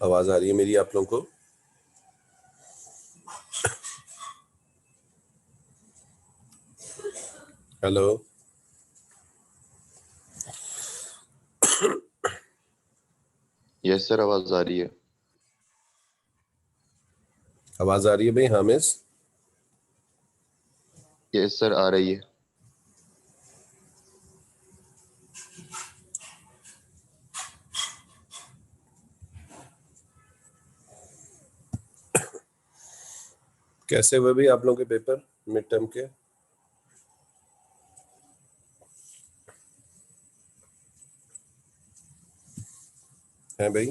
आवाज आ रही है मेरी आप लोगों को? हेलो, यस सर, आवाज आ रही है। आवाज आ रही है भाई हामिस? यस सर, आ रही है। कैसे हुए भाई आप लोगों के पेपर मिड टर्म के? हैं भाई?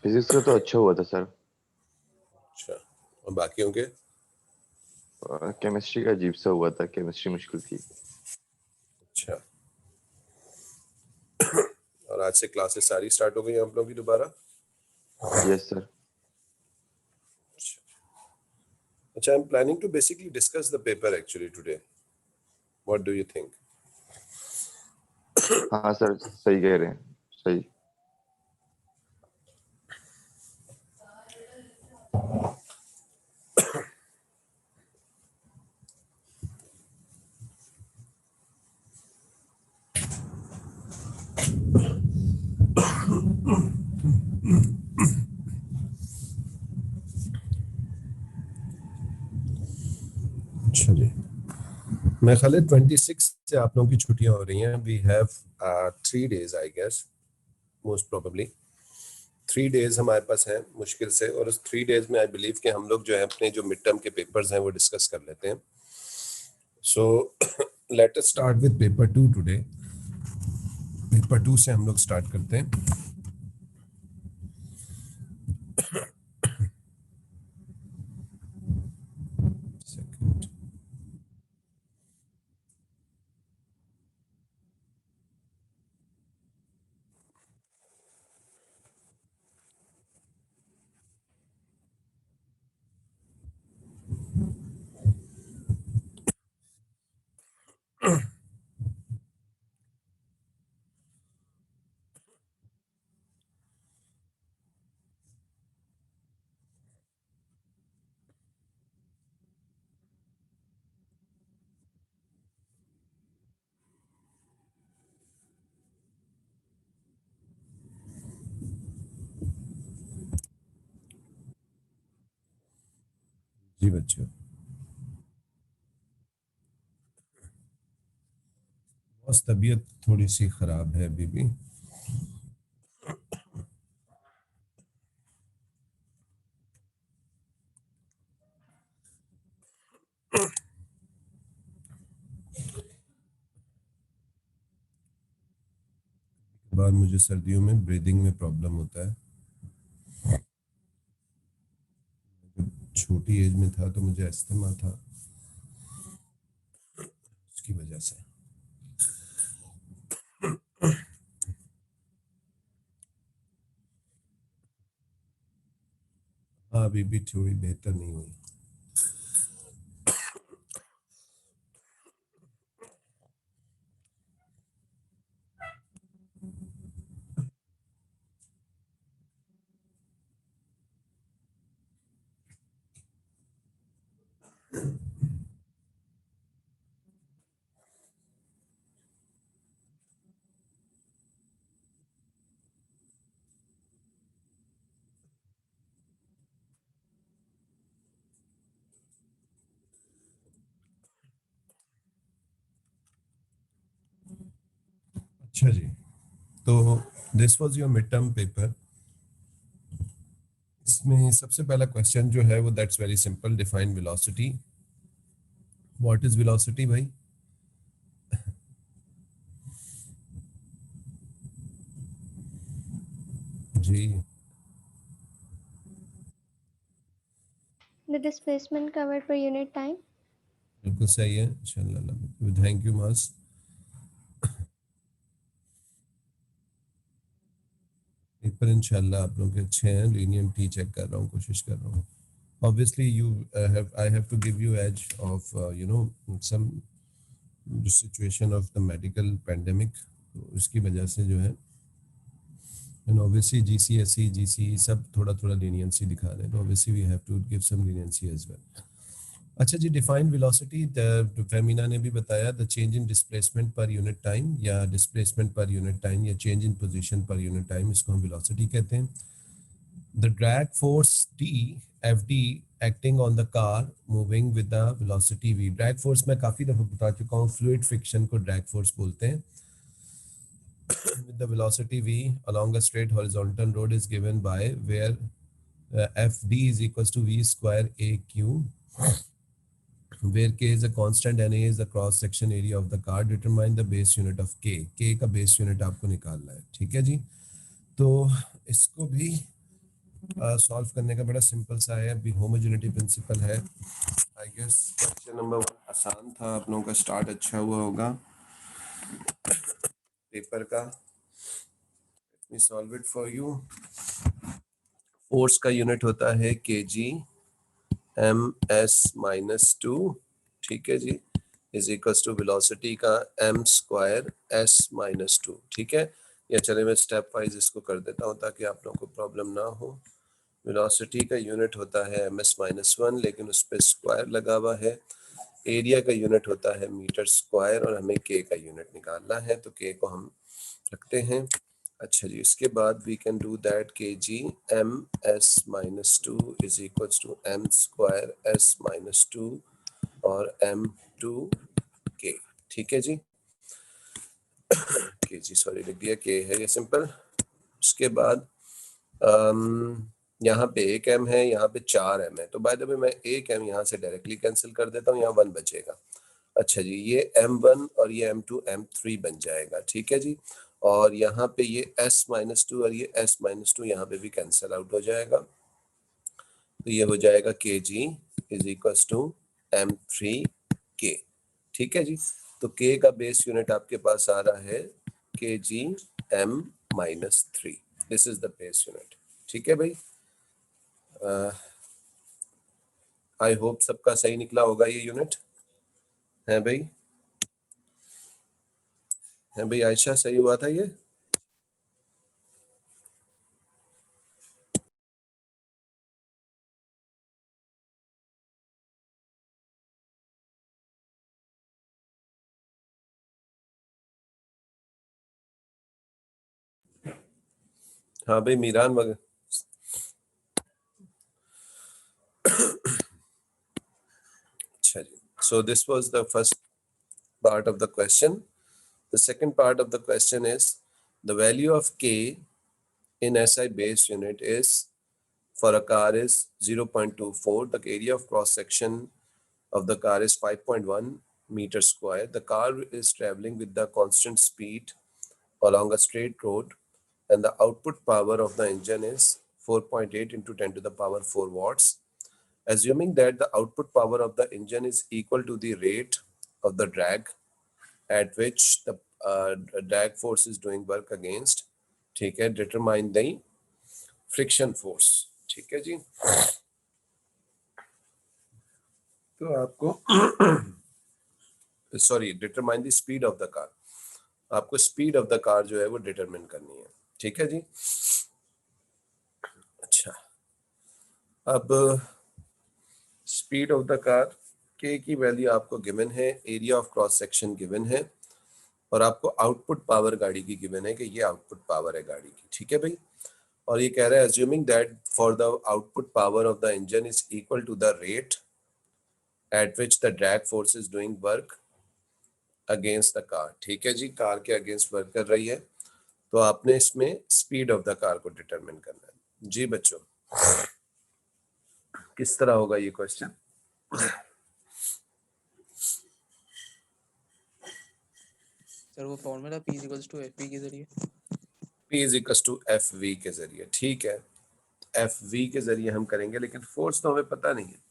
फिजिक्स का तो अच्छा हुआ था सर। अच्छा, और बाकियों के? केमिस्ट्री का अजीब सा हुआ था, केमिस्ट्री मुश्किल थी। अच्छा, और आज से क्लासेस सारी स्टार्ट हो गई आप लोगों की दोबारा? Yes sir. अच्छा, I am planning to basically discuss the paper actually today. What do you think? हाँ सर, सही कह रहे हैं, सही। अच्छा जी, मैं ख्याल है 26 से आप लोगों की छुट्टियां हो रही हैं। We have 3 days I guess, most probably 3 days हमारे पास हैं मुश्किल से, और उस 3 days में आई बिलीव कि हम लोग जो है अपने जो मिड टर्म के पेपर्स हैं वो डिस्कस कर लेते हैं। So let us start with paper 2 today. Paper 2 से हम लोग स्टार्ट करते हैं। सेकंड, जी बच्चों, बस तबीयत थोड़ी सी खराब है अभी भी। बाद मुझे सर्दियों में ब्रीदिंग में प्रॉब्लम होता है। जब छोटी एज में था तो मुझे अस्थमा था, उसकी वजह से। हाँ, अभी भी थोड़ी बेहतर नहीं हुई। अच्छा जी, तो this was your mid term paper. इसमें सबसे पहला क्वेश्चन जो है वो that's very simple, define velocity. What is velocity भाई? जी, The displacement covered per unit time. बिल्कुल सही है, इंशाल्लाह। Thank you mass. पेपर इंशाल्लाह आप लोग के अच्छे हैं, लीनियंट ही चेक कर रहा हूँ, कोशिश कर रहा हूँ। Obviously you I have to give you edge of some situation of the medical pandemic, तो उसकी वजह से जो है and obviously GCSE, GCE सब थोड़ा थोड़ा leniency दिखा रहे हैं, तो obviously we have to give some leniency as well. अच्छा जी, डिफाइन वेलोसिटी फेमिना ने भी बताया, the change in displacement per unit time या डिस्प्लेसमेंट पर यूनिट टाइम या change in position per unit time, इसको हम वेलोसिटी कहते हैं. The drag force D F D acting on the car moving with the velocity v. Drag force मैं काफी दफा बता चुका हूँ, फ्लूइड फ्रिक्शन को ड्रैग फोर्स बोलते हैं. with the velocity v along a straight horizontal road is given by where fd is equals to v square aq, where k is a constant and a is the cross section area of the car. Determine the base unit of k. k का base unit आपको निकालना है. ठीक है जी, तो इसको भी solve करने का बड़ा सिंपल सा है. अभी होमोजेनिटी प्रिंसिपल है. आई गेस क्वेश्चन नंबर 1 आसान था, आप लोगों का स्टार्ट अच्छा हुआ होगा पेपर का. Let me solve it for you. Force का यूनिट होता है kg ms-2, ठीक है जी, इज इक्वल्स टू वेलोसिटी का m स्क्वायर s-2. ठीक है, या चले मैं स्टेप वाइज इसको कर देता हूँ ताकि आप लोगों को प्रॉब्लम ना हो. वेलोसिटी का यूनिट होता है ms-1, लेकिन उस पर स्क्वायर लगा हुआ है. एरिया का यूनिट होता है मीटर स्क्वायर और हमें k का यूनिट निकालना है, तो k को हम रखते हैं. अच्छा जी, इसके बाद we can do that kg ms-2 is equals to m square s-2 और m2k. ठीक है जी, kg सॉरी लिख दिया, k है ये सिंपल. उसके बाद यहाँ पे 1 m है, यहाँ पे 4 m है, तो बाय द वे मैं 1 m यहाँ से डायरेक्टली कैंसिल कर देता हूँ, यहाँ 1 बचेगा. अच्छा जी, ये m1 और ये m2 m3 बन जाएगा. ठीक है जी, और यहाँ पे ये s-2 और ये s-2 यहाँ पे भी कैंसिल आउट हो जाएगा, तो ये हो जाएगा kg is equals to m3k. ठीक है जी, तो k का बेस यूनिट आपके पास आ रहा है kg m-3. This is the base unit. ठीक है भाई, आई होप सबका सही निकला होगा ये यूनिट. है भाई, है भाई, आयशा सही हुआ था ये? हाँ भाई, मीरान वगैरह. अच्छा जी, so this was the first part of the question. The second part of the question is the value of k in SI base unit is, for a car is 0.24. The area of cross section of the car is 5.1 meter square. The car is traveling with the constant speed along a straight road, and the output power of the engine is 4.8 into 10 to the power 4 watts. Assuming that the output power of the engine is equal to the rate of the drag at which the drag force is doing work against. ठीक है, determine the friction force. ठीक है जी, तो आपको sorry determine the speed of the car. आपको speed of the car जो है वो डिटरमिन करनी है. ठीक है जी. अच्छा, अब स्पीड ऑफ द कार, के की वैल्यू आपको गिवन है, area of cross section given है, और आपको आउटपुट पावर गाड़ी की गिवन है कि ये आउटपुट पावर है गाड़ी की. ठीक है भाई, और ये कह रहा है assuming that for the output power of the engine is equal to the rate at which the drag force is doing work against the car. ठीक है जी, कार के अगेंस्ट वर्क कर रही है, तो आपने इसमें स्पीड ऑफ द कार को डिटरमिन करना है. जी बच्चों, किस तरह होगा ये क्वेश्चन? सर वो formula P equals to FV के जरिए. P is equals to FV के जरिए. ठीक है, FV के जरिए हम करेंगे, लेकिन फोर्स तो हमें पता नहीं है.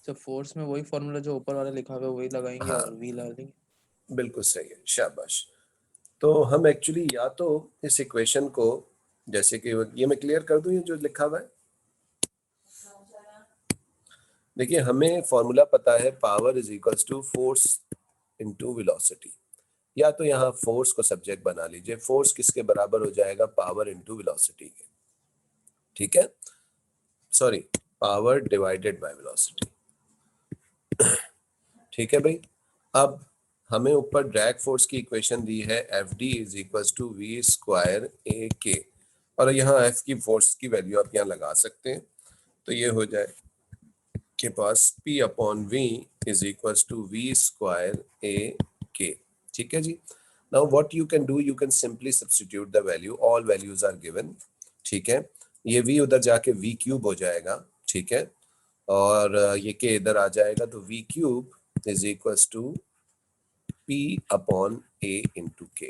सर फोर्स में वही फॉर्मूला जो ऊपर वाला लिखा हुआ है वही लगाएंगे. हाँ, और V डाल देंगे. बिल्कुल सही है, शाबाश. तो हम एक्चुअली या तो इस इक्वेशन को, जैसे कि ये मैं क्लियर कर दूं, ये जो लिखा हुआ है, देखिए हमें फॉर्मूला पता है, power is equals to force into velocity. या तो यहाँ फोर्स को सब्जेक्ट बना लीजिए, फोर्स किसके बराबर हो जाएगा, पावर इनटू वेलोसिटी के, ठीक है, sorry power divided by velocity, ठीक है भाई। अब हमें ऊपर ड्रैग फोर्स की इक्वेशन दी है Fd is equal to v square A k, और यहाँ F की फोर्स की वैल्यू आप यहाँ लगा सकते हैं, तो ये हो जाए के पास P upon V is equal to v square A k, ठीक है जी। Now what you can do, you can simply substitute the value, all values are given, ठीक है, ये V उधर जाके V क्यूब हो जाएगा, ठीक है, और ये के इधर आ जाएगा, तो V cube is equal to P upon A into k.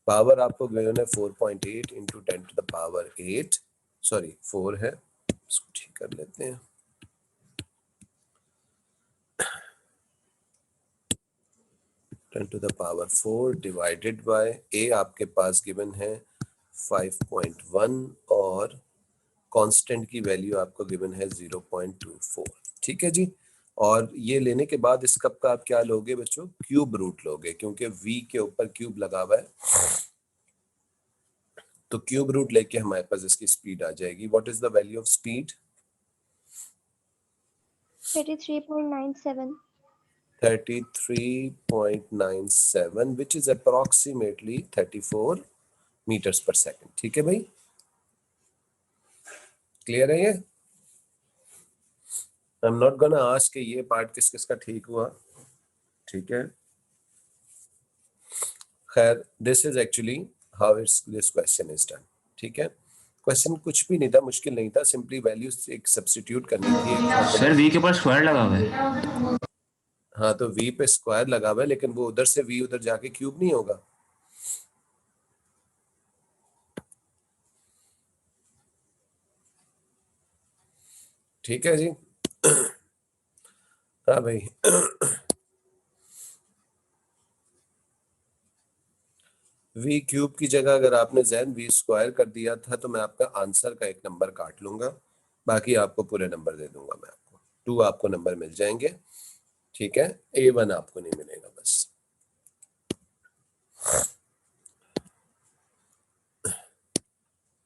Power आपको गिवन है 4.8 into 10 to the power 8, sorry 4 है, इसको ठीक कर लेते हैं, 10 to the power 4 divided by A आपके पास गिवन है 5.1 और कांस्टेंट की वैल्यू आपको गिवन है 0.24, ठीक है जी। और ये लेने के बाद इस कप का आप क्या लोगे बच्चों, क्यूब रूट लोगे, क्योंकि V के ऊपर क्यूब लगा हुआ है, तो क्यूब रूट लेके हमारे पास इसकी स्पीड आ जाएगी। What is the value of speed, 33.97. 33.97 which is approximately 34 meters per second, ठीक है भाई, क्लियर है ये। I am not gonna ask कि ये पार्ट किस किस का ठीक हुआ, ठीक है, खैर this is actually how it's this question is done, ठीक है। क्वेश्चन कुछ भी नहीं था, मुश्किल नहीं था, सिंपली वैल्यूज एक सब्स्टिट्यूट करनी थी। सर V के ऊपर स्क्वायर लगा हुआ है। हाँ तो V पे स्क्वायर लगा हुआ है, लेकिन वो उधर से V उधर जाके क्यूब नहीं होगा, ठीक है जी। हाँ भाई V क्यूब की जगह अगर आपने जैन V स्क्वायर कर दिया था तो मैं आपका आंसर का एक नंबर काट लूंगा, बाकी आपको पूरे नंबर दे दूंगा मैं आपको, 2 आपको नंबर मिल जाएंगे, ठीक है, A1 आपको नहीं मिलेगा बस,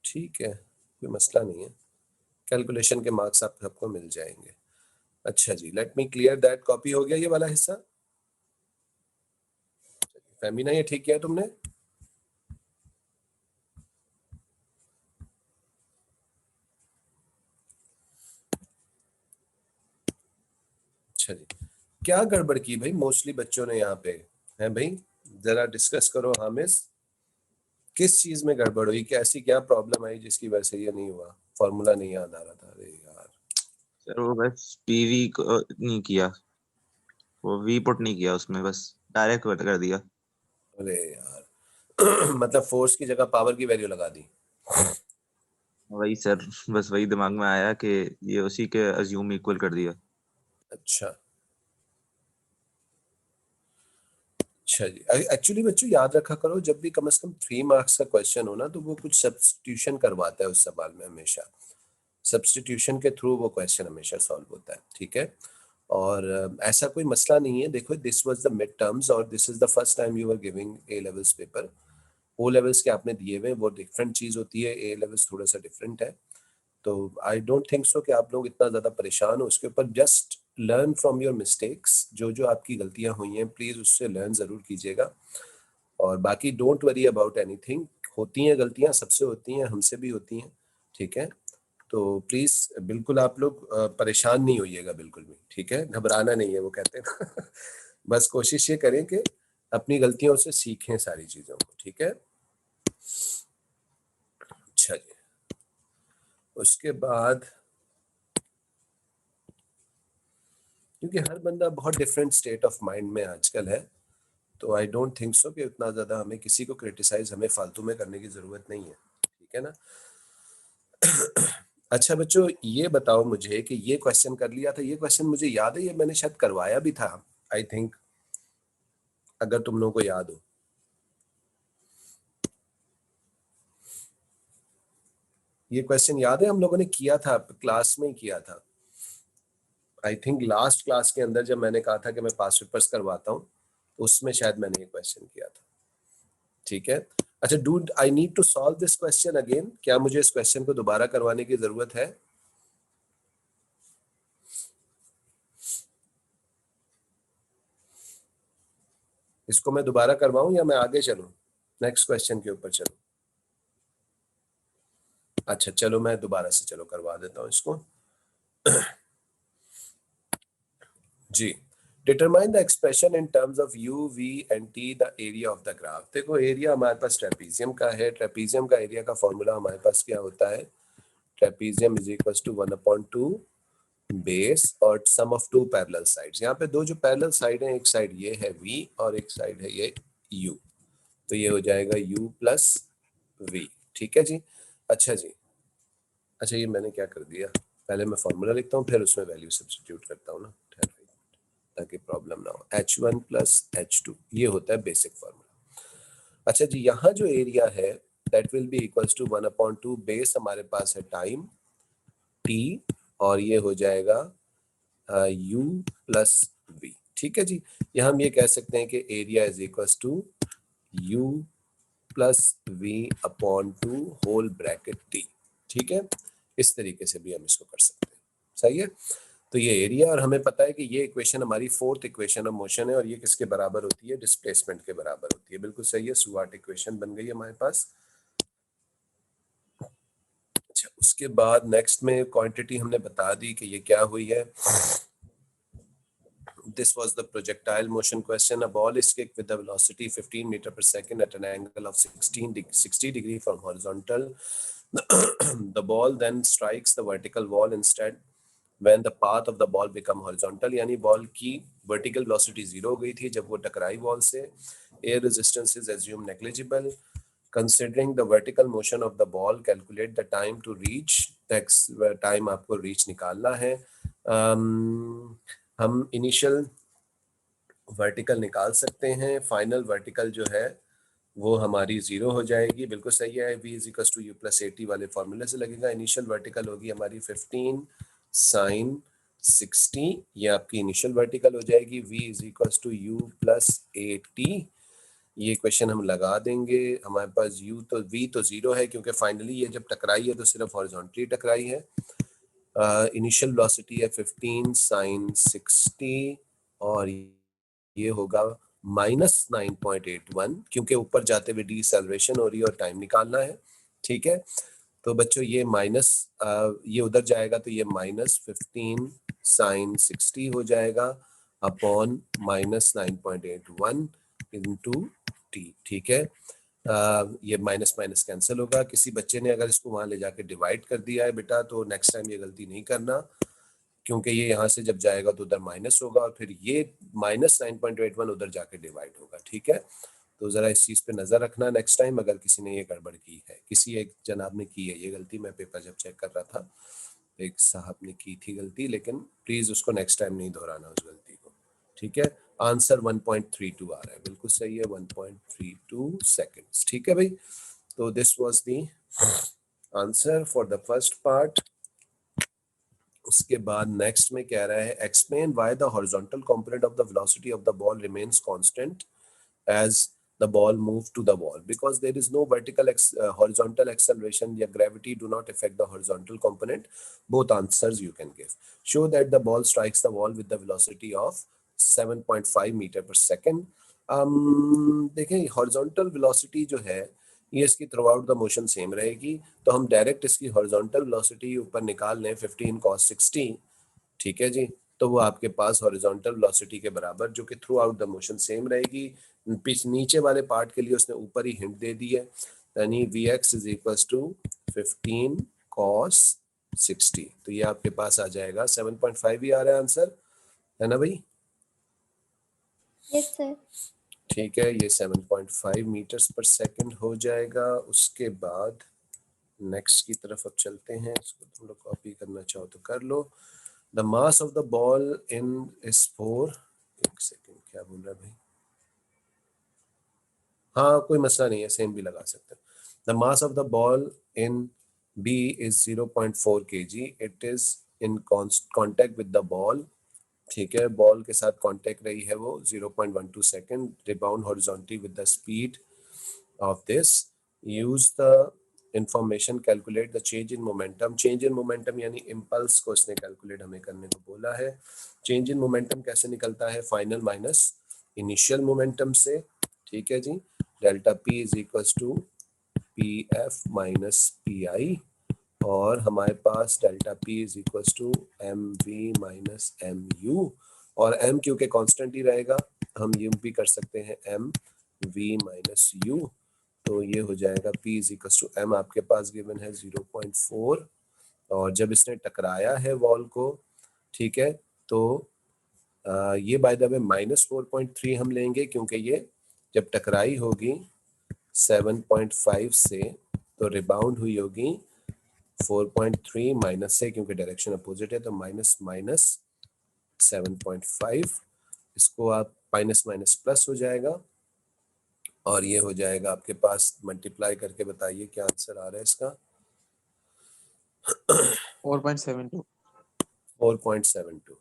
ठीक है, कोई मसला नहीं है, कैलकुलेशन के मार्क्स आप सबको मिल जाएंगे। अच्छा जी, let me clear that, copy हो गया ये वाला हिस्सा, फैमिना ये ठीक किया तुमने, अच्छा जी। क्या गड़बड़ की भाई मोस्टली बच्चों ने यहाँ पे, है भाई, जरा डिस्कस करो हामिस, किस चीज में गड़बड़ हुई, कैसी क्या प्रॉब्लम आई जिसकी वजह से ये नहीं हुआ, फॉर्मूला नहीं याद आ रहा था, अरे यार। सर वो बस पीवी को नहीं किया, वो वी पुट नहीं किया उसमें, बस डायरेक्ट कर दिया। अरे यार मतलब फोर्स की जगह पावर की वैल्यू लगा दी, वही सर, बस वही दिमाग में आया कि ये उसी के अज्यूम इक्वल कर दिया। अच्छा अच्छा जी। एक्चुअली बच्चों याद रखा करो, जब भी कम से कम 3 मार्क्स का क्वेश्चन हो ना, तो वो कुछ सब्स्टिट्यूशन करवाता है उस सवाल में, हमेशा सब्स्टिट्यूशन के थ्रू वो क्वेश्चन हमेशा सॉल्व होता है, ठीक है। और ऐसा कोई मसला नहीं है, देखो this was the mid terms और this is the first time you are giving A levels paper, O levels के आपने दिए हुए वो डिफरेंट चीज होती है, ए लेवल्स थोड़ा सा डिफरेंट है, तो आई डोंट थिंक सो कि आप लोग इतना ज्यादा परेशान हो उसके ऊपर, just learn from your mistakes, जो जो आपकी गलतियां हुई हैं प्लीज उससे लर्न जरूर कीजिएगा, और बाकी डोंट वरी अबाउट एनीथिंग, होती हैं गलतियां, सबसे होती हैं, हमसे भी होती हैं, ठीक है, तो प्लीज बिल्कुल आप लोग परेशान नहीं होइएगा बिल्कुल भी, ठीक है, घबराना नहीं है वो कहते हैं बस कोशिश ये करें कि अपनी गलतियों से सीखें सारी चीजों को, ठीक है। अच्छा जी, उसके बाद क्योंकि हर बंदा बहुत डिफरेंट स्टेट ऑफ माइंड में आजकल है, तो आई डोंट थिंक सो कि उतना ज्यादा हमें किसी को क्रिटिसाइज हमें फालतू में करने की जरूरत नहीं है, ठीक है ना। अच्छा बच्चों ये बताओ मुझे कि ये क्वेश्चन कर लिया था, ये क्वेश्चन मुझे याद है, ये मैंने शायद करवाया भी था आई थिंक, अगर तुम लोगों को याद हो, ये क्वेश्चन याद है, हम लोगों ने किया था क्लास में ही किया था, आई थिंक लास्ट क्लास के अंदर जब मैंने कहा था कि मैं पास पेपर्स करवाता हूँ, उसमें शायद मैंने ये क्वेश्चन किया था, ठीक है। अच्छा, do I need to solve this question again? क्या मुझे इस क्वेश्चन को दोबारा करवाने की जरूरत है? इसको मैं दोबारा करवाऊं या मैं आगे चलूं, नेक्स्ट क्वेश्चन के ऊपर चलूं? अच्छा चलो मैं दोबारा से चलो करवा देता हूं इसको। जी, determine the expression in terms of u, v and t the area of the graph. देखो एरिया हमारे पास ट्रेपीजियम का है, ट्रेपीजियम का एरिया का फॉर्मूला हमारे पास क्या होता है? Trapezium is equal to 1/2 base और sum of two parallel sides. यहाँ पे दो जो पैरेलल साइड है, एक साइड ये है v और एक साइड है ये u, तो ये हो जाएगा u प्लस v, ठीक है जी। अच्छा जी, अच्छा ये मैंने क्या कर दिया, पहले मैं फॉर्मूला लिखता हूँ फिर उसमें वैल्यू सब्स्टिट्यूट करता हूँ ना, ताकि प्रॉब्लम ना हो। h1 प्लस h2 ये होता है बेसिक फॉर्मूला। अच्छा जी, यहाँ जो एरिया है that will be equals to 1/2 base हमारे पास है टाइम t और ये हो जाएगा u प्लस v, ठीक है जी। यहाँ हम ये कह सकते हैं कि area is equals to u plus v upon 2 whole bracket t, ठीक है। इस तरीके से भी हम इसको कर सकते हैं, सही है। तो ये एरिया, और हमें पता है कि ये इक्वेशन हमारी फोर्थ इक्वेशन ऑफ मोशन है और ये किसके बराबर होती है? डिस्प्लेसमेंट के बराबर होती है, बिल्कुल सही है। सुवार्ट इक्वेशन बन गई हमारे पास। अच्छा, उसके बाद नेक्स्ट में क्वांटिटी हमने बता दी कि ये क्या हुई है। This was the projectile motion question. A ball is kicked with a velocity 15 meter per second at an angle of 60 degree from horizontal. The ball then strikes the vertical wall instead when the path of the ball become horizontal, यानी ball की vertical velocity 0 हो गई थी जब वो टकराई ball से। Air resistance is assumed negligible. Considering the vertical motion of the ball, calculate the time to reach. Time आपको reach निकालना है। हम इनिशियल वर्टिकल निकाल सकते हैं, फाइनल वर्टिकल जो है वो हमारी 0 हो जाएगी, बिल्कुल सही है। v is equal to u plus 80 वाले फॉर्मूले से लगेगा। इनिशियल वर्टिकल होगी हमारी 15 साइन 60, ये आपकी इनिशियल वर्टिकल हो जाएगी। v is equal to u plus 80, ये क्वेश्चन हम लगा देंगे। हमारे पास u तो v तो 0 है क्योंकि फाइनली ये जब टकराई है तो सिर्फ हॉरिजॉन्टली टकराई है। इनिशियल वेलोसिटी है 15 साइन 60 और ये होगा -9.81 क्योंकि ऊपर जाते हुए डिसेलरेशन हो रही है और टाइम निकालना है, ठीक है। तो बच्चों ये माइनस ये उधर जाएगा तो ये -15 साइन 60 हो जाएगा अपॉन -9.81 इंटू टी, ठीक है। ये माइनस माइनस कैंसिल होगा। किसी बच्चे ने अगर इसको वहां ले जाके डिवाइड कर दिया है बेटा तो नेक्स्ट टाइम ये गलती नहीं करना, क्योंकि ये यहाँ से जब जाएगा तो उधर माइनस होगा और फिर ये -9.81 उधर जाके डिवाइड होगा, ठीक है। तो जरा इस चीज पे नजर रखना नेक्स्ट टाइम अगर किसी ने ये गड़बड़ की है। किसी एक जनाब ने की है ये गलती, मैं पेपर जब चेक कर रहा था एक साहब ने की थी गलती, लेकिन प्लीज उसको नेक्स्ट टाइम नहीं दोहराना उस गलती को, ठीक है। आंसर 1.32 आ रहा है, बिल्कुल सही है, 1.32 सेकेंड्स, ठीक है भाई। तो this was the answer for the first part. उसके बाद नेक्स्ट में कह रहा है explain why the horizontal component of the velocity of the ball remains constant as the ball move to the wall because there is no vertical horizontal acceleration या gravity do not affect the horizontal component. Both answers you can give. Show that the ball strikes the wall with the velocity of 7.5 meter per second. देखें horizontal velocity जो है ये इसकी through out the motion same रहेगी, तो हम direct इसकी horizontal velocity ऊपर निकाल लें 15 cos 60, ठीक है जी। तो वो आपके पास हॉरिजॉन्टल वेलोसिटी के बराबर जो कि through out the motion same रहेगी। नीचे वाले पार्ट के लिए उसने ऊपर ही हिंट दे दी है, यानी Vx is equal to 15 cos 60, तो ये आपके पास आ जाएगा 7.5 ही आ रहा है आंसर, है ना भाई? Yes sir. ठीक है, ये 7.5 मीटर्स पर सेकंड हो जाएगा। उसके बाद नेक्स्ट की तरफ अब चलते हैं, इसको तुम लोग कॉपी करना चाहो तो कर लो। The mass of the ball in is 4, एक सेकंड क्या बोल रहा है भाई, हाँ कोई मसला नहीं है, सेम भी लगा सकते हैं। The mass of the ball in B is 0.4 kg, it is in contact with the ball ठीक है, बॉल के साथ कांटेक्ट रही है वो 0.12 second, rebound horizontally with the speed of this, use the information, calculate the change in momentum. Change in momentum यानी impulse को इसने कैलकुलेट हमें करने को बोला है। चेंज इन मोमेंटम कैसे निकलता है? फाइनल माइनस इनिशियल मोमेंटम से। ठीक है जी, delta p is equals to p f minus p i, और हमारे पास delta p is equals to m v minus m u, और एम क्यू के कांस्टेंट ही रहेगा, हम ये भी कर सकते हैं एम वी माइनस यू, तो ये हो जाएगा P is equals to m, आपके पास गिवन है 0.4, और जब इसने टकराया है वॉल को, ठीक है, तो ये बाय द वे -4.3 हम लेंगे, क्योंकि ये जब टकराई होगी 7.5 से तो रिबाउंड हुई होगी 4.3 माइनस से, क्योंकि डायरेक्शन अपोजिट है, तो माइनस माइनस 7.5, इसको आप माइनस माइनस प्लस हो जाएगा, और ये हो जाएगा आपके पास, मल्टीप्लाई करके बताइए क्या आंसर आ रहा है इसका। 4.72। 4.72,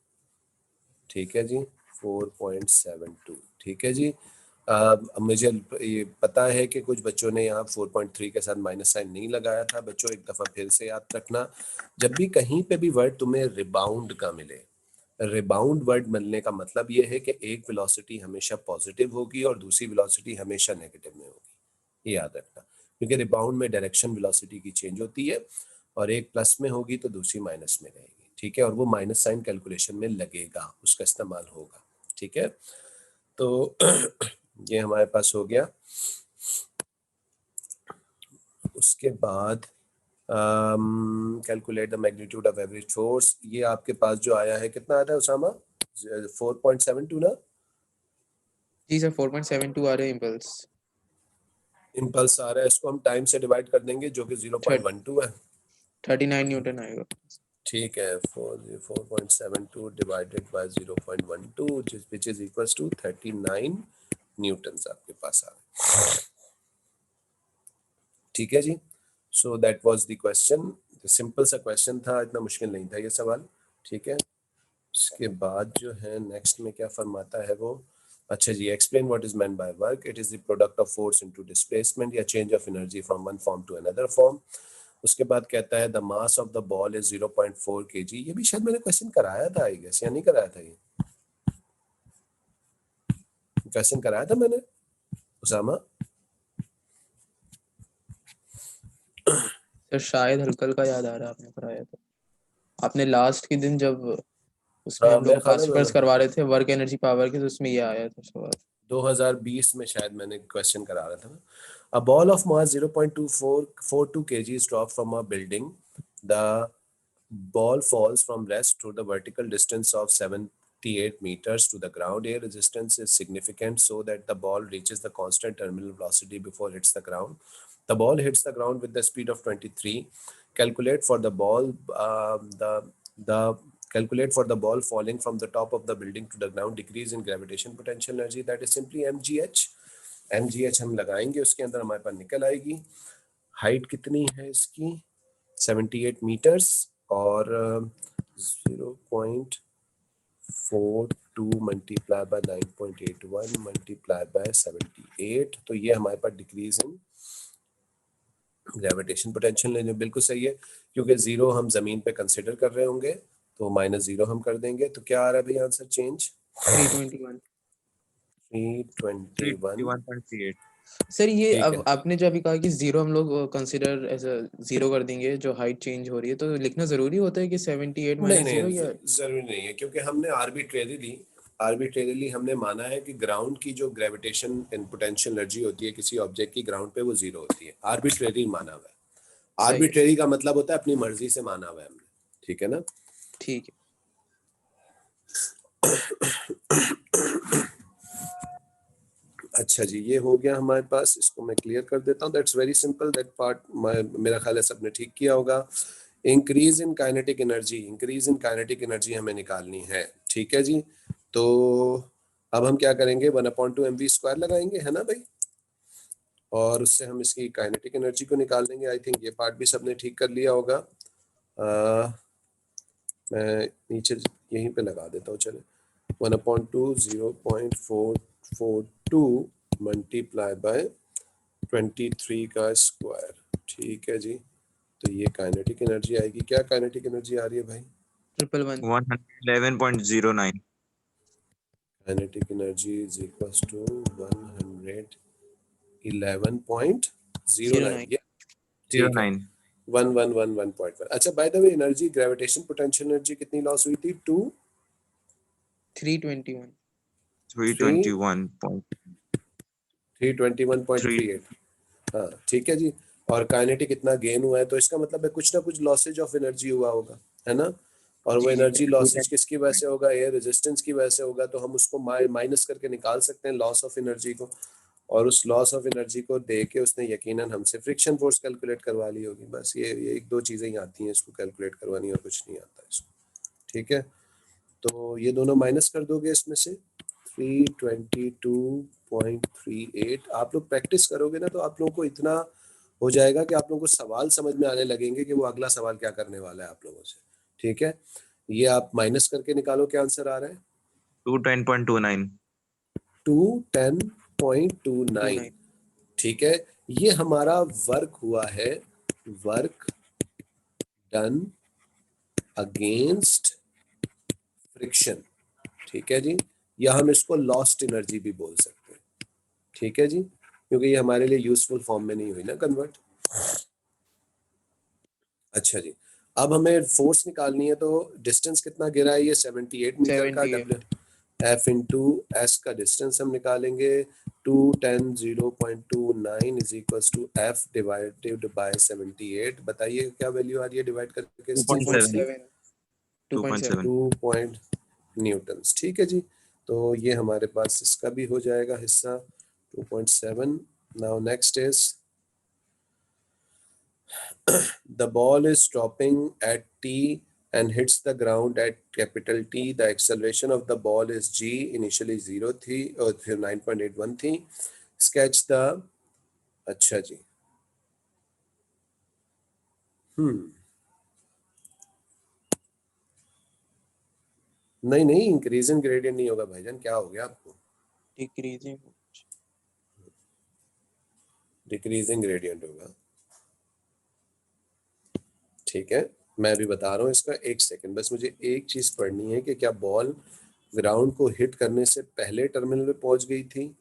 ठीक है जी, 4.72, ठीक है जी। मुझे ये पता है कि कुछ बच्चों ने यहाँ 4.3 के साथ माइनस साइन नहीं लगाया था। बच्चों एक दफ़ा फिर से याद रखना, जब भी कहीं पे भी वर्ड तुम्हें रिबाउंड का मिले, रिबाउंड वर्ड मिलने का मतलब ये है कि एक वेलोसिटी हमेशा पॉजिटिव होगी और दूसरी वेलोसिटी हमेशा नेगेटिव में होगी, ये याद रखना, क्योंकि रिबाउंड में डायरेक्शन वेलोसिटी की चेंज होती है, और एक प्लस में होगी तो दूसरी माइनस में रहेगी, ठीक है, और वो माइनस साइन कैलकुलेशन में लगेगा, उसका इस्तेमाल होगा, ठीक है। तो ये हमारे पास हो गया। उसके बाद calculate the magnitude of average force, ये आपके पास जो आया है, कितना आया था उसामा? 4.72 ना? जी सर, 4.72 आ रहे हैं इम्पल्स। इम्पल्स आ रहा है, इसको हम टाइम से डिवाइड कर देंगे, जो कि 0.12 है। 39 न्यूटन आएगा। ठीक है, 4.72 divided by 0.12 which is equals to 39 newtons आपके पास आ रहे हैं, ठीक है जी। So that was the question, simple सा क्वेश्चन था, इतना मुश्किल नहीं था ये सवाल, ठीक है। उसके बाद जो है नेक्स्ट में क्या फरमाता है वो, अच्छा जी, explain what is meant by work, it is the product of force into displacement या change of energy from one form to another form. उसके बाद कहता है the mass of the ball is 0.4 kg, ये भी शायद मैंने क्वेश्चन कराया था आई गेस, या नहीं कराया था? ये क्वेश्चन कराया था मैंने उसामा? सर शायद हल्का हल्का याद आ रहा है, आपने कराया था आपने लास्ट के दिन, जब उसमें हाँ, हम मेरे लोग ख्याल पेपर्स है करवा रहे थे वर्क एनर्जी पावर के, तो उसमें ये आया था सवाल। 2020 में शायद मैंने क्वेश्चन करा रहा था। A ball of mass 0.242 kg is dropped from a building. The ball falls from rest to the vertical distance of 78 meters to the ground. Air resistance is significant so that the ball reaches the constant terminal velocity before it hits the ground. The ball hits the ground with the speed of 23. Calculate for the ball the calculate for the ball falling from the top of the building to the ground, decrease in gravitation potential energy, that is simply mgh. mgh हम लगाएंगे, उसके अंदर हमारे पास निकल आएगी height कितनी है इसकी 78 मीटर्स, और 0.42 मल्टीप्लाई बाय 9.81 मल्टीप्लाई बाय 78, तो ये हमारे पास decrease in gravitation potential energy. बिल्कुल सही है, क्योंकि जीरो हम जमीन पे कंसिडर कर रहे होंगे, तो -0 हम कर देंगे, तो क्या आ रहा है भाई आंसर चेंज? 321। 321, 1.38। सर ये ठीक अब है। आपने जो अभी कहा कि जीरो हम लोग कंसिडर एज अ जीरो कर देंगे जो हाइट चेंज हो रही है, तो लिखना जरूरी होता है कि 78 नहीं माइनस जीरो, या जरूरी नहीं है, क्योंकि हमने आर्बिट्रेरीली हमने माना है कि ग्राउंड की जो ग्रेविटेशन एंड पोटेंशियल एनर्जी होती है किसी ऑब्जेक्ट की ग्राउंड पे, वो जीरो होती है, आर्बिट्रेरी माना हुआ है। सही है, आर्बिट्रेरी का मतलब होता है अपनी मर्जी से माना हुआ है हमने, ठीक है ना। ठीक है। अच्छा जी, ये हो गया हमारे पास, इसको मैं क्लियर कर देता हूँ। That's very simple, that part मेरा ख्याल है सबने ठीक किया होगा। Increase in kinetic energy, increase in kinetic energy हमें निकालनी है, ठीक है जी। तो अब हम क्या करेंगे, 1/2 mv² लगाएंगे, है ना भाई, और उससे हम इसकी काइनेटिक एनर्जी को निकाल देंगे। आई थिंक ये पार्ट भी सबने ठीक कर लिया होगा। मैं नीचे यहीं पे लगा देता हूँ, चले 1/2 0.442 मल्टीप्लाई बाय 23 का स्क्वायर। ठीक है जी, तो ये काइनेटिक एनर्जी आएगी। क्या काइनेटिक एनर्जी आ रही है भाई? 111 111.09 kinetic energy is equals to 111.09। ये ठीक है, 09 111.1। अच्छा, by the way energy, gravitation potential energy कितनी लॉस हुई थी? 321 321.38। हाँ ठीक है जी। और काइनेटिक कितना गेन हुआ है, तो इसका मतलब है कुछ ना कुछ लॉसेज ऑफ एनर्जी हुआ होगा, है ना? और वो जी जी एनर्जी लॉसेज किसकी वजह से होगा? एयर रेजिस्टेंस की वजह से होगा। तो हम उसको माइनस करके निकाल सकते हैं लॉस ऑफ एनर्जी को, और उस लॉस ऑफ एनर्जी को दे के उसने यकीनन हमसे फ्रिक्शन फोर्स कैलकुलेट करवा ली होगी। बस ये एक दो चीजें ही आती हैं इसको कैलकुलेट करवानी, और कुछ नहीं आता इसको। ठीक है, तो ये दोनों माइनस कर दोगे इसमें से 322.38। आप लोग प्रैक्टिस करोगे ना तो आप लोगों को इतना हो जाएगा कि आप लोगों को सवाल समझ में आने लगेंगे कि वो अगला सवाल क्या करने वाला है आप लोगों से। ठीक है, ये आप माइनस करके निकालो, क्या आंसर आ रहा है? 210.29 210.29। ठीक है, ये हमारा वर्क हुआ है, वर्क डन अगेंस्ट फ्रिक्शन। ठीक है जी, या हम इसको लॉस्ट एनर्जी भी बोल सकते हैं। ठीक है जी, क्योंकि ये हमारे लिए यूजफुल फॉर्म में नहीं हुई ना कन्वर्ट। अच्छा जी, अब हमें फोर्स निकालनी है, तो डिस्टेंस कितना गिरा है? ये 78 मीटर का। 78 डब्ल्यू एफ इंटू एस का डिस्टेंस हम निकालेंगे। 210.029 is equals to F divided by 78। बताइए क्या वैल्यू आ रही है डिवाइड करके इसकी? 2.7 2.7 2 न्यूटन्स। ठीक है जी, तो ये हमारे पास इसका भी हो जाएगा हिस्सा 2.7। Now next is the ball is stopping at T and hits the ground at capital T. The acceleration of the ball is g, initially 0 थी और फिर 9.81 थी। Sketch the, अच्छा जी, नहीं इंक्रीजिंग ग्रेडियंट नहीं होगा भाईजान, क्या हो गया आपको? डिक्रीजिंग डिक्रीजिंग ग्रेडियंट होगा। ठीक है, मैं भी बता रहा हूँ इसका, एक सेकंड बस, मुझे एक चीज पढ़नी है कि क्या बॉल ग्राउंड को हिट करने से पहले टर्मिनल में पहुंच गई थी?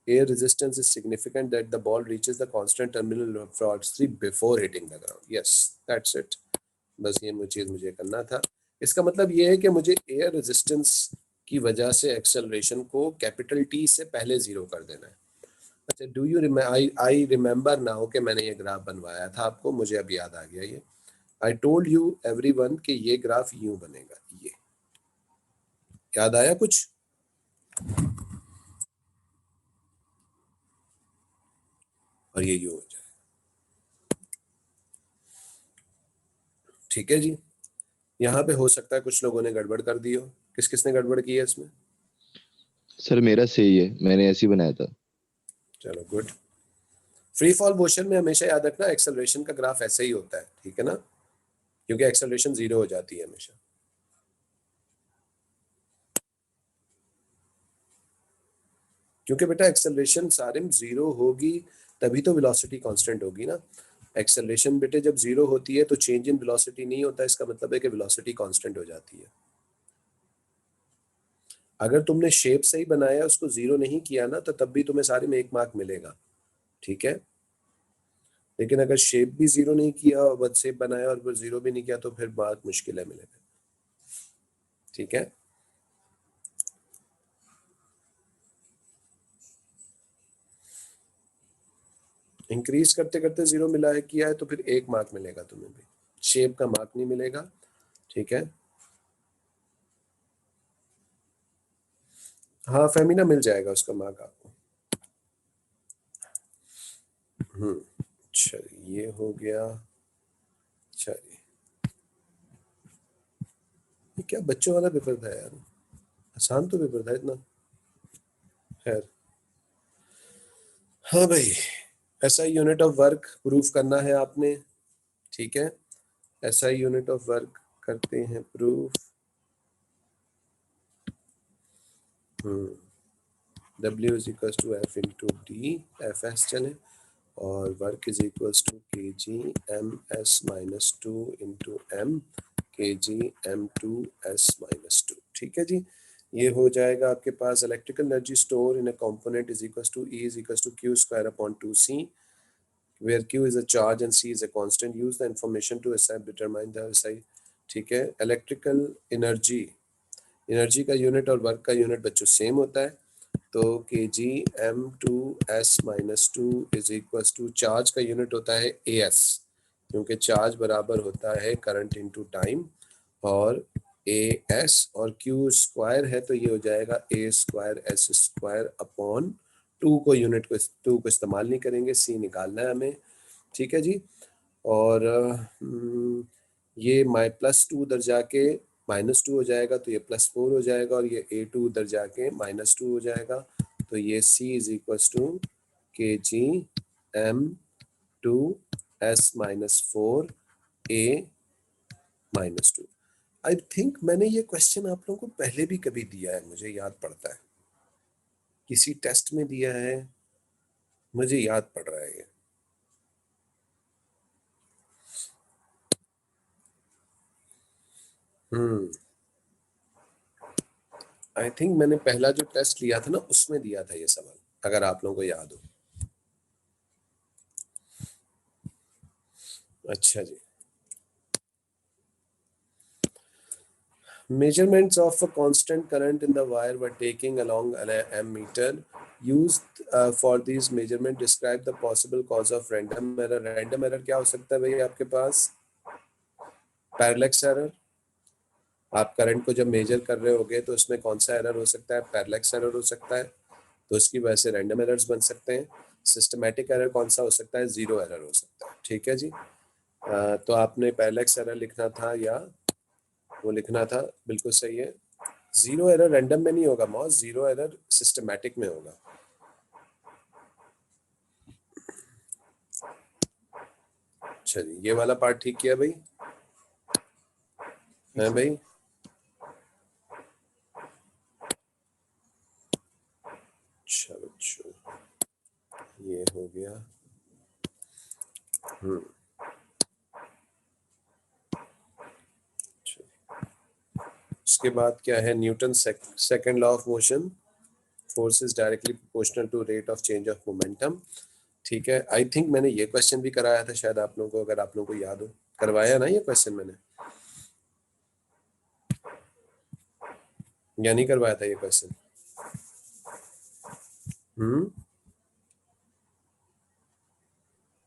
Air resistance is significant that the ball reaches the constant terminal velocity before hitting the ground. Yes, that's it. बस ये मुझे करना था। इसका मतलब ये है कि मुझे एयर रेजिस्टेंस की वजह से एक्सेलरेशन को कैपिटल टी से पहले जीरो कर देना है। अच्छा, do you I remember now कि मैंने ये ग्राफ बनवाया था आपको, मुझे अब याद आ गया ये। आई टोल्ड यू एवरीवन कि ये ग्राफ यूं बनेगा, ये याद आया कुछ? और ये यूं हो जाए। ठीक है जी, यहाँ पे हो सकता है कुछ लोगों ने गड़बड़ कर दी हो। किसने गड़बड़ की है इसमें? सर मेरा सही है, मैंने ऐसे ही बनाया था। चलो गुड। फ्री फॉल मोशन में हमेशा याद रखना एक्सेलरेशन का ग्राफ ऐसे ही होता है, ठीक है ना, क्योंकि एक्सेलरेशन जीरो हो जाती है हमेशा। क्योंकि बेटा एक्सेलरेशन सारे में जीरो होगी तभी तो वेलोसिटी कांस्टेंट होगी ना। एक्सेलरेशन बेटे जब जीरो होती है तो चेंज इन वेलोसिटी नहीं होता, इसका मतलब है कि वेलोसिटी कांस्टेंट हो जाती है। अगर तुमने शेप सही बनाया, उसको जीरो नहीं किया ना, तो तब भी तुम्हें सारे में 1 मार्क मिलेगा। ठीक है, लेकिन अगर शेप भी जीरो नहीं किया और बस शेप बनाया और फिर जीरो भी नहीं किया तो फिर मार्क मुश्किल है मिलेगा। ठीक है, इंक्रीज करते करते जीरो मिला है किया है तो फिर 1 मार्क मिलेगा तुम्हें भी, शेप का मार्क नहीं मिलेगा। ठीक है, हाँ फेमिना मिल जाएगा उसका मार्क आपको। अच्छा ये हो गया। अच्छा ये क्या बच्चों वाला पेपर था यार, आसान तो पेपर था इतना। खैर, हाँ भाई, ऐसा यूनिट ऑफ वर्क प्रूफ करना है आपने। ठीक है, ऐसा यूनिट ऑफ वर्क करते हैं proof. W is equal to F into d, f s चले, और work is equal to k g m s minus two into m k g m two s minus two. ठीक है जी, ये हो जाएगा आपके पास electrical energy store in a component is equal to E is equal to q square upon 2c, where Q is a charge and C is a constant. Use the information to determine the SI। ठीक है, electrical energy का unit और work का unit बच्चों same होता है, तो k g m two s minus two is equal to charge का यूनिट होता है ए एस, क्योंकि चार्ज बराबर होता है करंट इनटू टाइम, और ए एस और क्यू स्क्वायर है तो ये हो जाएगा A square s square upon two को यूनिट को टू को इस्तेमाल नहीं करेंगे, सी निकालना है हमें। ठीक है जी, और ये माई प्लस टू उधर जाके माइनस टू हो जाएगा तो ये प्लस 4 हो जाएगा, और ये ए टू उधर जाके माइनस 2 हो जाएगा, तो ये सी is equal to k g m two s minus 4 A minus 2। I think मैंने ये क्वेश्चन आप लोगों को पहले भी कभी दिया है, मुझे याद पड़ता है, किसी टेस्ट में दिया है, मुझे याद पड़ रहा है ये। आई थिंक मैंने पहला जो टेस्ट लिया था ना उसमें दिया था ये सवाल, अगर आप लोगों को याद हो। अच्छा जी, measurements of a constant current in the wire were taken along an ammeter used for these measurement describe the possible cause of random error। random error क्या हो सकता है भाई आपके पास? पैरेलक्स एरर। आप करंट को जब मेजर कर रहे होगे तो उसमें कौन सा एरर हो सकता है? पैरेलक्स एरर हो सकता है, तो उसकी वजह से रैंडम एरर्स बन सकते हैं। सिस्टमैटिक एरर कौन सा हो सकता है? जीरो एरर हो सकता है। ठीक है जी, तो आपने पैरेलक्स एरर लिखना था या वो लिखना था, बिल्कुल सही है। जीरो एरर रैंडम में नहीं होगा मॉस, जीरो एरर सिस्टमैटिक में होगा। अच्छा जी, ये वाला पार्ट ठीक किया भाई? है भाई? अच्छा बच्चों, ये हो गया। उसके बाद क्या है? Newton second law of motion, force is directly proportional to rate of change of momentum. ठीक है, आई थिंक मैंने ये क्वेश्चन भी कराया था शायद आप लोगों को, अगर आप लोगों को याद हो। करवाया ना ये क्वेश्चन मैंने, या नहीं करवाया था ये क्वेश्चन?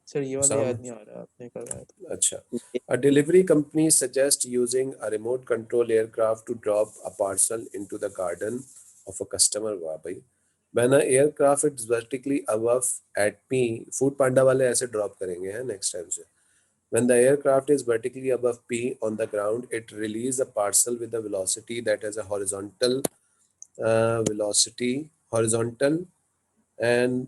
सर ये वाला याद नहीं आ रहा, आपने करवाया था। अच्छा, a delivery company suggests using a remote control aircraft to drop a parcel into the garden of a customer। वाह भाई, when an aircraft is vertically above at P, Foodpanda वाले ऐसे ड्रॉप करेंगे हैं नेक्स्ट टाइम से। When the aircraft is vertically above P on the ground, it releases a parcel with a velocity that has a horizontal and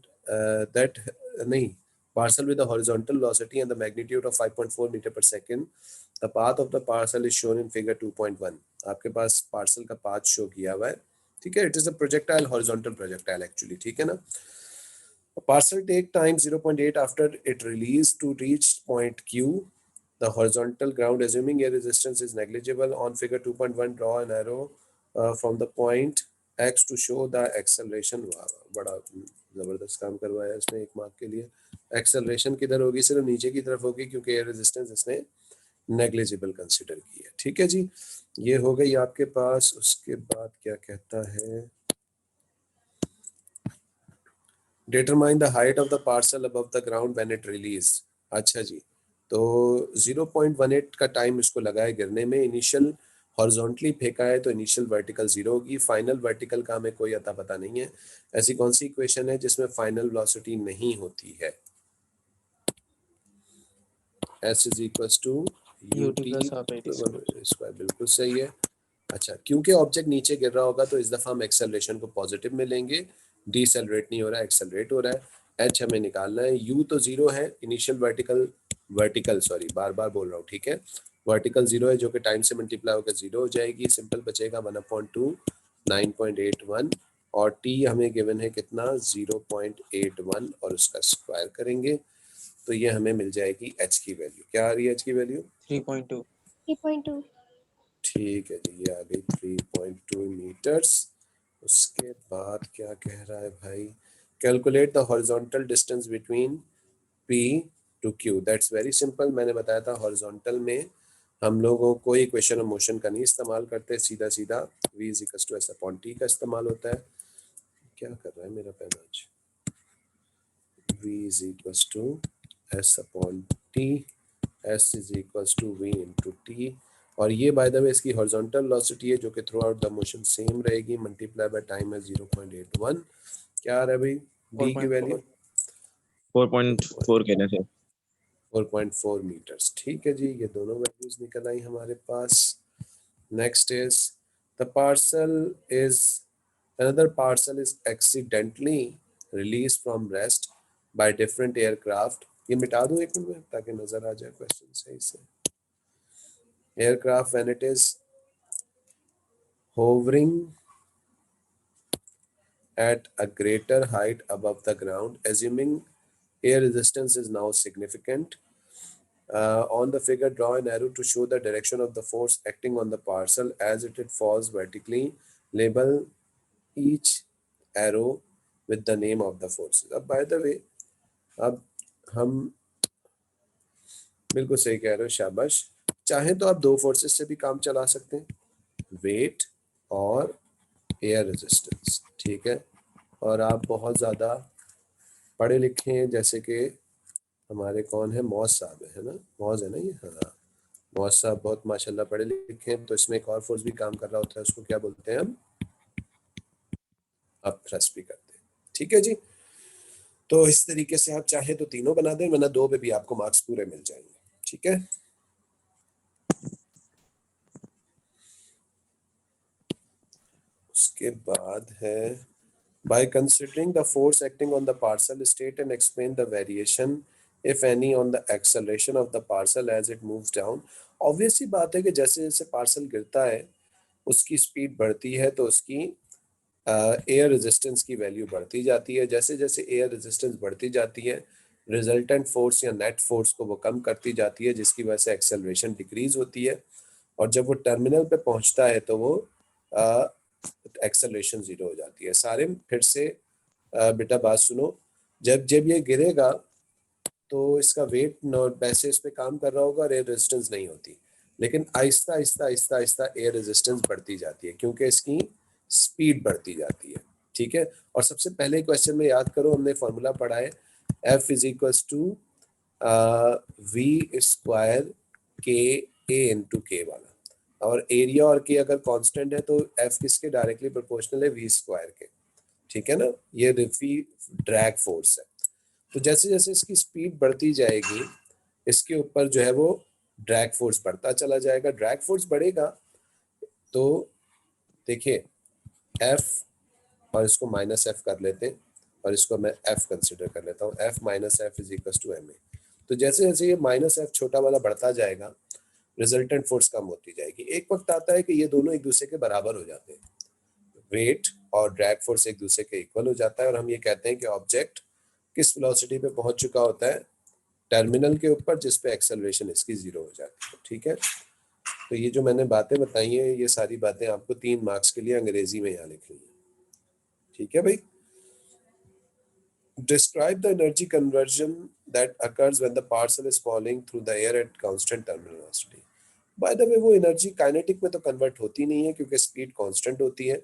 that नहीं, parcel with a horizontal velocity and the magnitude of 5.4 meter per second। The path of the parcel is shown in figure 2.1। आपके पास parcel का path show किया हुआ है, ठीक है। It is a projectile, horizontal projectile actually, ठीक है ना। A parcel take time 0.8 after it released to reach point Q, the horizontal ground, assuming air resistance is negligible। On figure 2.1 draw an arrow from the point X to show the acceleration। बड़ा जबरदस्त काम करवाया इसने एक mark के लिए। Acceleration किधर होगी? सिर्फ नीचे की तरफ होगी, क्योंकि एयर रेजिस्टेंस इसने नेग्लिजिबल कंसीडर की है। ठीक है जी, ये हो गई आपके पास। उसके बाद क्या कहता है? Determine the height of the parcel above the ground when it release. अच्छा जी, तो 0.18 का टाइम इसको लगा है गिरने में। इनिशियल हॉरिजॉन्टली फेंका है तो इनिशियल वर्टिकल 0 होगी, फाइनल वर्टिकल का हमें कोई अता पता नहीं है। ऐसी कौन सी इक्वेशन है जिसमें फाइनल वेलोसिटी नहीं होती है? S is equals to UT square, बिल्कुल सही है। अच्छा, क्योंकि ऑब्जेक्ट नीचे गिर रहा होगा तो इस दफा हम एक्सेलरेशन को पॉजिटिव में लेंगे, डीसेलरेट नहीं हो रहा है, एक्सेलरेट हो रहा है। H हमें निकालना है। U तो 0 है, इनिशियल वर्टिकल सॉरी बार बार बोल रहा हूँ, ठीक है। वर्टिकल 0 है जो कि टाइम से मल्टीप्लाई होकर 0 हो जाएगी। सिंपल बचेगा 1/2 9.81 और t हमें गिवन है कितना 0.81 और उसका स्क्वायर करेंगे तो ये हमें मिल जाएगी h की वैल्यू। क्या आ रही है h की वैल्यू? 3.2। 3.2. ठीक है जी, ये आ गई 3.2 मीटर्स। उसके बाद क्या कह रहा है भाई? Calculate the horizontal distance between P to Q। That's very simple. मैंने बताया था हॉरिजॉन्टल में हम लोगों को इक्वेशन ऑफ मोशन का नहीं इस्तेमाल करते, सीधा सीधा v is equal to s upon t का इस्तेमाल होता है। क्या कर रहा है मेरा पेन आज? v is equal to s upon t, s is equal to v into t। और ये बाय द वे इसकी हॉरिजॉन्टल वेलोसिटी है जो कि through out the motion same रहेगी, मल्टीप्लाई बाय टाइम है 0.81। क्या आ रहा है भाई v की वैल्यू? 4.4 कहने से 4.4 मीटर्स। ठीक है जी, ये दोनों वैल्यूज निकल आई हमारे पास। Next is the parcel is another parcel is accidentally released from rest by different aircraft। ये मिटा दूं एक मिनट में ताकि नजर आ जाए क्वेश्चन सही से। Aircraft when it is hovering at a greater height above the ground, assuming air resistance is now significant. On the figure, draw an arrow to show the direction of the force acting on the parcel as it falls vertically. Label each arrow with the name of the forces। अब by the way, अब हम बिल्कुल सही कह रहे हो, शाबाश। चाहे तो आप दो फोर्सेस से भी काम चला सकते हैं, वेट और एयर रेजिस्टेंस, ठीक है। और आप बहुत ज़्यादा पढ़े लिखे हैं, जैसे कि हमारे कौन है, मौज साहब है ना, मौज है ना ये, हाँ मौज साहब बहुत माशाल्लाह पढ़े लिखे हैं। तो इसमें एक और फोर्स भी काम कर रहा होता है, उसको क्या बोलते हैं हम? अप थ्रस्ट भी करते हैं, ठीक है जी। तो इस तरीके से आप चाहे तो तीनों बना दें, वरना दो पे भी आपको मार्क्स पूरे मिल जाएंगे, ठीक है। उसके बाद है by considering the force acting on the parcel, state and explain the variation if any on the acceleration of the parcel as it moves down। obvious सी बात है कि जैसे जैसे पार्सल गिरता है उसकी स्पीड बढ़ती है तो उसकी एयर रेजिस्टेंस की वैल्यू बढ़ती जाती है। जैसे जैसे एयर रेजिस्टेंस बढ़ती जाती है रिजल्टेंट फोर्स या नेट फोर्स को वो कम करती जाती है, जिसकी वजह से एक्सेलरेशन डिक्रीज होती है। और जब वो टर्मिनल पे पहुंचता है तो वो एक्सेलरेशन जीरो हो जाती है। सारे फिर से बेटा बात सुनो, जब जब ये गिरेगा तो इसका वेट वैसे इस पे काम कर रहा होगा और एयर रेजिस्टेंस नहीं होती, लेकिन आहिस्ता आहिस्ता आहिस्ता आहिस्ता एयर रेजिस्टेंस बढ़ती जाती है क्योंकि इसकी स्पीड बढ़ती जाती है, ठीक है। और सबसे पहले क्वेश्चन में याद करो, हमने फॉर्मूला पढ़ा है F is equals to V square के A इंटू के वाला, और एरिया और के अगर कांस्टेंट है तो F किसके डायरेक्टली प्रोपोर्शनल है, V स्क्वायर के, ठीक है ना। ये रिफी ड्रैग फोर्स है। तो जैसे जैसे इसकी स्पीड बढ़ती जाएगी इसके ऊपर जो है वो ड्रैग फोर्स बढ़ता चला जाएगा। ड्रैग फोर्स बढ़ेगा तो देखिए F, और इसको माइनस F कर लेते हैं और इसको मैं F कंसिडर कर लेता हूँ, F minus F is equal to ma। तो जैसे जैसे ये माइनस F छोटा वाला बढ़ता जाएगा रिजल्टेंट फोर्स कम होती जाएगी। एक वक्त आता है कि ये दोनों एक दूसरे के बराबर हो जाते हैं, वेट और ड्रैग फोर्स एक दूसरे के इक्वल हो जाता है, और हम ये कहते हैं कि ऑब्जेक्ट किस वेलोसिटी पे पहुंच चुका होता है, टर्मिनल के ऊपर, जिस पे एक्सेलरेशन इसकी जीरो हो जाती है, ठीक है। तो ये जो मैंने बातें बताई हैं ये सारी बातें आपको 3 मार्क्स के लिए अंग्रेजी में यहाँ लिखनी है, ठीक है भाई। Describe the energy conversion that occurs when the parcel is falling through the air at constant terminal velocity। By the way, वो एनर्जी काइनेटिक में तो कन्वर्ट होती नहीं है क्योंकि स्पीड कांस्टेंट होती है,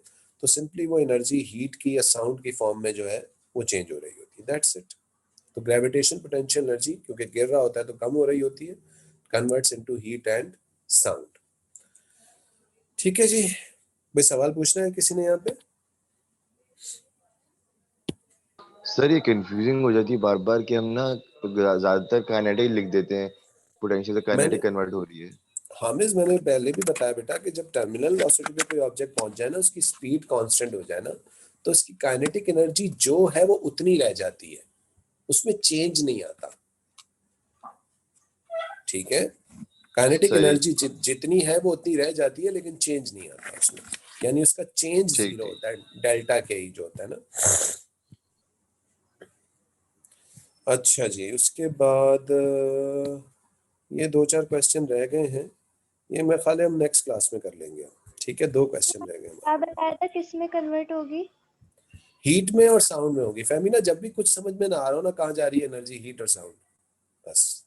तो सिंपली वो एनर्जी हीट की या साउंड की फॉर्म में जो है वो चेंज हो रही होती है, दैट्स इट। तो ग्रेविटेशन पोटेंशियल एनर्जी क्योंकि गिर रहा होता है तो कम हो रही होती है, converts into heat and sound, ठीक है जी। भाई सवाल पूछना है किसी ने यहाँ पे? सर ये कंफ्यूजिंग हो जाती है बार बार कि हम ना ज्यादातर काइनेटिक लिख देते हैं, पोटेंशियल से काइनेटिक कन्वर्ट हो रही है। हामिद मैंने पहले भी बताया बेटा कि जब टर्मिनल वेलोसिटी पे कोई ऑब्जेक्ट पहुंच जाए ना, उसकी स्पीड कांस्टेंट हो जाए ना, तो उसकी काइनेटिक एनर्जी जो है वो उतनी रह जाती है, उसमें चेंज नहीं आता, ठीक है। काइनेटिक सही। एनर्जी जितनी है वो उतनी रह जाती है लेकिन चेंज नहीं आता उसमें। यानी उसका चेंज ठीक, 0 ठीक। होता है, डेल्टा के ही जो होता है ना। अच्छा जी, उसके बाद ये 2-4 क्वेश्चन रह गए हैं, ये मैं ख्याल है हम नेक्स्ट क्लास में कर लेंगे। ठीक है, 2 क्वेश्चन रह गए हमारे। क्या बताया था किस में कन्वर्ट होगी? हीट में और साउंड में होगी। फहमी ना, जब भी कुछ समझ में ना आ रहा हो ना कहाँ जा रही है एनर्जी, हीट और साउंड, बस।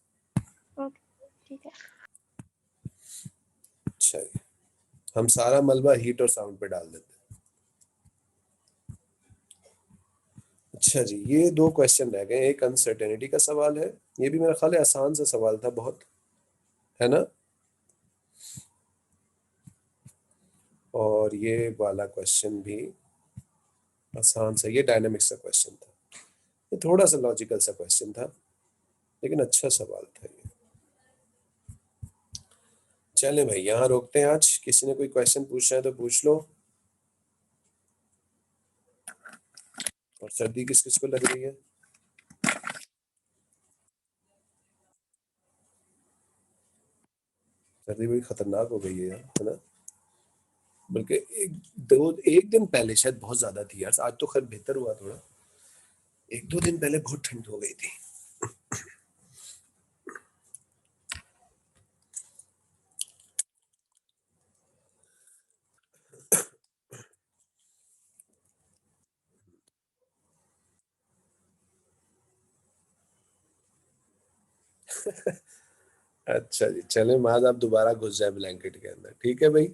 ओके ठीक है। अच्छा जी, हम सारा मलबा हीट और साउंड पे डाल देते हैं। अच्छा जी, ये 2 क्वेश्चन रह गए। एक अनसर्टेनिटी का सवाल है, ये भी मेरा ख्याल है आसान सा सवाल था बहुत, है ना। और ये वाला क्वेश्चन भी आसान सा, ये डायनामिक्स का क्वेश्चन था। ये थोड़ा सा लॉजिकल सा क्वेश्चन था, लेकिन अच्छा सवाल था ये। चलें भाई, यहाँ रोकते हैं आज। किसी ने कोई क्वेश्चन पूछना है तो पूछ लो। और सर्दी किस किस को लग रही है? सर्दी बड़ी खतरनाक हो गई है यार, है ना। बल्कि एक दिन पहले शायद बहुत ज्यादा थी यार, आज तो खैर बेहतर हुआ थोड़ा। 1-2 दिन पहले बहुत ठंड हो गई थी। अच्छा जी, चले माज आप दोबारा घुस जाए ब्लैंकेट के अंदर। ठीक है भाई,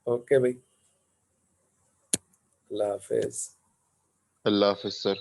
ओके भाई, अल्लाह हाफिज। अल्लाह हाफिज सर।